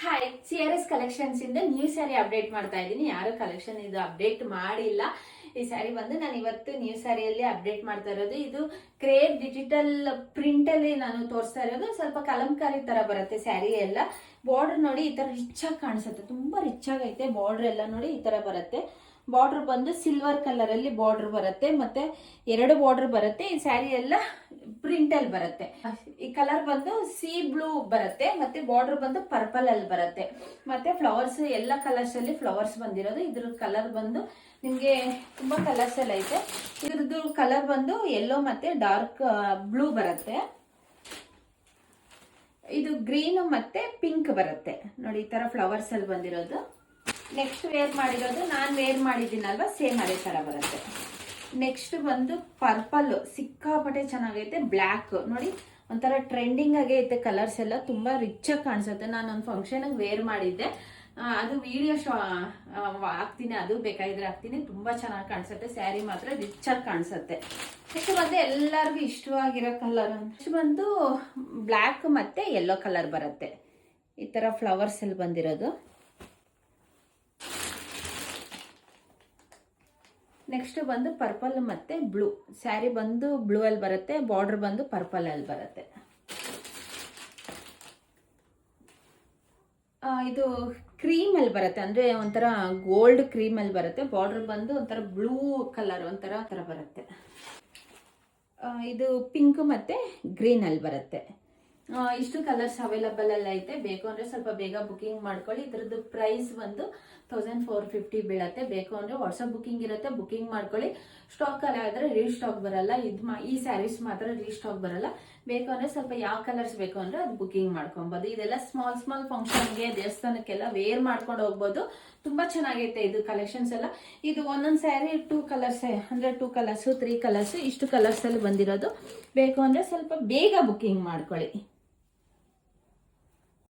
Hi, CRS collections ಇಂದ new sari update ಮಾಡ್ತಾ ಇದ್ದೀನಿ. ಯಾರು ಕಲೆಕ್ಷನ್ ಇದು ಅಪ್ಡೇಟ್ ಮಾಡಿಲ್ಲ. ಈ ಸ್ಯಾರಿ ಬಂದು ನಾನು ಇವತ್ತು ನ್ಯೂ ಸ್ಯಾರಿಯಲ್ಲಿ ಅಪ್ಡೇಟ್ ಮಾಡ್ತಾ ಇರೋದು. ಇದು ಕ್ರೇಪ್ ಡಿಜಿಟಲ್ ಪ್ರಿಂಟ್ ಅಲ್ಲಿ ನಾನು ತೋರಿಸ್ತಾ ಇರೋದು. ಸ್ವಲ್ಪ ಕಲಂಕಾರಿ ತರ ಬರುತ್ತೆ ಸ್ಯಾರಿ ಎಲ್ಲ. ಬಾರ್ಡರ್ ನೋಡಿ ಈ ತರ ರಿಚ್ ಆಗಿ ಕಾಣಿಸುತ್ತೆ, ತುಂಬಾ ರಿಚ್ ಆಗೈತೆ. ಬಾರ್ಡರ್ ಎಲ್ಲ ನೋಡಿ ಈ ತರ ಬರುತ್ತೆ. ಬಾರ್ಡರ್ ಬಂದು ಸಿಲ್ವರ್ ಕಲರ್ ಅಲ್ಲಿ ಬಾರ್ಡರ್ ಬರುತ್ತೆ, ಮತ್ತೆ 2 ಬಾರ್ಡರ್ ಬರುತ್ತೆ. ಈ ಸ್ಯಾರಿ ಎಲ್ಲ ಪ್ರಿಂಟ್ ಅಲ್ಲಿ ಬರುತ್ತೆ. ಈ ಕಲರ್ ಬಂದು ಸಿ ಬ್ಲೂ ಬರುತ್ತೆ, ಮತ್ತೆ ಬಾರ್ಡರ್ ಬಂದು ಪರ್ಪಲ್ ಅಲ್ಲಿ ಬರುತ್ತೆ. ಮತ್ತೆ ಫ್ಲವರ್ಸ್ ಎಲ್ಲ ಕಲರ್ಸ್ ಅಲ್ಲಿ ಫ್ಲವರ್ಸ್ ಬಂದಿರೋದು. ಇದ್ರ ಕಲರ್ ಬಂದು ನಿಮ್ಗೆ ತುಂಬಾ ಕಲರ್ಸ್ ಎಲ್ಲ ಐತೆ. ಇದ್ರದ್ದು ಕಲರ್ ಬಂದು ಯೆಲ್ಲೋ ಮತ್ತೆ ಡಾರ್ಕ್ ಬ್ಲೂ ಬರುತ್ತೆ. ಇದು ಗ್ರೀನ್ ಮತ್ತೆ ಪಿಂಕ್ ಬರುತ್ತೆ ನೋಡಿ, ಈ ತರ ಫ್ಲವರ್ಸ್ ಅಲ್ಲಿ ಬಂದಿರೋದು. ನೆಕ್ಸ್ಟ್ ವೇರ್ ಮಾಡಿರೋದು ನಾನು ವೇರ್ ಮಾಡಿದ್ದೀನಲ್ವಾ, ಸೇಮ್ ಅದೇ ತರ ಬರುತ್ತೆ. ನೆಕ್ಸ್ಟ್ ಬಂದು ಪರ್ಪಲ್, ಸಿಕ್ಕಾಪಟ್ಟೆ ಚೆನ್ನಾಗೈತೆ. ಬ್ಲ್ಯಾಕ್ ನೋಡಿ, ಒಂಥರ ಟ್ರೆಂಡಿಂಗ್ ಆಗೇ ಐತೆ. ಕಲರ್ಸ್ ಎಲ್ಲ ತುಂಬಾ ರಿಚ್ ಆಗಿ ಕಾಣಿಸುತ್ತೆ. ನಾನು ಒಂದು ಫಂಕ್ಷನ್ ವೇರ್ ಮಾಡಿದ್ದೆ, ಅದು ವಿಡಿಯೋ ಹಾಕ್ತೀನಿ, ಅದು ಬೇಕಾಗಿದ್ರೆ ಹಾಕ್ತೀನಿ. ತುಂಬಾ ಚೆನ್ನಾಗಿ ಕಾಣಿಸುತ್ತೆ. ಸ್ಯಾರಿ ಮಾತ್ರ ರಿಚ್ ಆಗಿ ಕಾಣಿಸುತ್ತೆ. ನೆಕ್ಸ್ಟ್ ಬಂದು ಎಲ್ಲರಿಗೂ ಇಷ್ಟವಾಗಿರೋ ಕಲರ್ ನೆಕ್ಸ್ಟ್ ಬಂದು ಬ್ಲ್ಯಾಕ್ ಮತ್ತೆ ಯೆಲ್ಲೋ ಕಲರ್ ಬರುತ್ತೆ. ಈ ತರ ಫ್ಲವರ್ಸ್ ಅಲ್ಲಿ ಬಂದಿರೋದು. ನೆಕ್ಸ್ಟ್ ಬಂದು ಪರ್ಪಲ್ ಮತ್ತೆ ಬ್ಲೂ. ಸ್ಯಾರಿ ಬಂದು ಬ್ಲೂ ಅಲ್ಲಿ ಬರುತ್ತೆ, ಬಾರ್ಡರ್ ಬಂದು ಪರ್ಪಲ್ ಅಲ್ಲಿ ಬರುತ್ತೆ. ಇದು ಕ್ರೀಮ್ ಅಲ್ಲಿ ಬರುತ್ತೆ, ಅಂದ್ರೆ ಒಂಥರ ಗೋಲ್ಡ್ ಕ್ರೀಮ್ ಅಲ್ಲಿ ಬರುತ್ತೆ. ಬಾರ್ಡರ್ ಬಂದು ಒಂಥರ ಬ್ಲೂ ಕಲರ್ ಒಂಥರ ಬರುತ್ತೆ. ಇದು ಪಿಂಕ್ ಮತ್ತೆ ಗ್ರೀನ್ ಅಲ್ಲಿ ಬರುತ್ತೆ. ಇಷ್ಟು ಕಲರ್ಸ್ ಅವೈಲಬಲ್ ಅಲ್ಲಿ ಐತೆ. ಬೇಕು ಅಂದ್ರೆ ಸ್ವಲ್ಪ ಬೇಗ ಬುಕಿಂಗ್ ಮಾಡ್ಕೊಳ್ಳಿ. ಇದ್ರದ್ದು ಪ್ರೈಸ್ ಬಂದು 1450 ಬೀಳತ್ತೆ. ಬೇಕು ಅಂದ್ರೆ ವಾಟ್ಸಪ್ ಬುಕಿಂಗ್ ಇರುತ್ತೆ, ಬುಕಿಂಗ್ ಮಾಡ್ಕೊಳ್ಳಿ. ಸ್ಟಾಕ್ ಅಲ್ಲಿ ಆದ್ರೆ ರೀಸ್ಟಾಕ್ ಬರಲ್ಲ. ಈ ಸ್ಯಾರೀಸ್ ಮಾತ್ರ ರೀಸ್ಟಾಕ್ ಬರಲ್ಲ. ಬೇಕು ಅಂದ್ರೆ ಸ್ವಲ್ಪ ಯಾವ ಕಲರ್ಸ್ ಬೇಕು ಅಂದ್ರೆ ಅದು ಬುಕಿಂಗ್ ಮಾಡ್ಕೊಬಹುದು. ಇದೆಲ್ಲ ಸ್ಮಾಲ್ ಫಂಕ್ಷನ್ಗೆ, ದೇವಸ್ಥಾನಕ್ಕೆಲ್ಲ ವೇರ್ ಮಾಡ್ಕೊಂಡು ಹೋಗ್ಬೋದು. ತುಂಬಾ ಚೆನ್ನಾಗೈತೆ ಇದು ಕಲೆಕ್ಷನ್ಸ್ ಎಲ್ಲ. ಇದು ಒಂದೊಂದು ಸ್ಯಾರಿ 2 ಕಲರ್ಸ್, ಅಂದ್ರೆ 2 ಕಲರ್ಸ್ 3 ಕಲರ್ಸ್ ಇಷ್ಟು ಕಲರ್ಸ್ ಅಲ್ಲಿ ಬಂದಿರೋದು. ಬೇಕು ಅಂದ್ರೆ ಸ್ವಲ್ಪ ಬೇಗ ಬುಕಿಂಗ್ ಮಾಡ್ಕೊಳ್ಳಿ.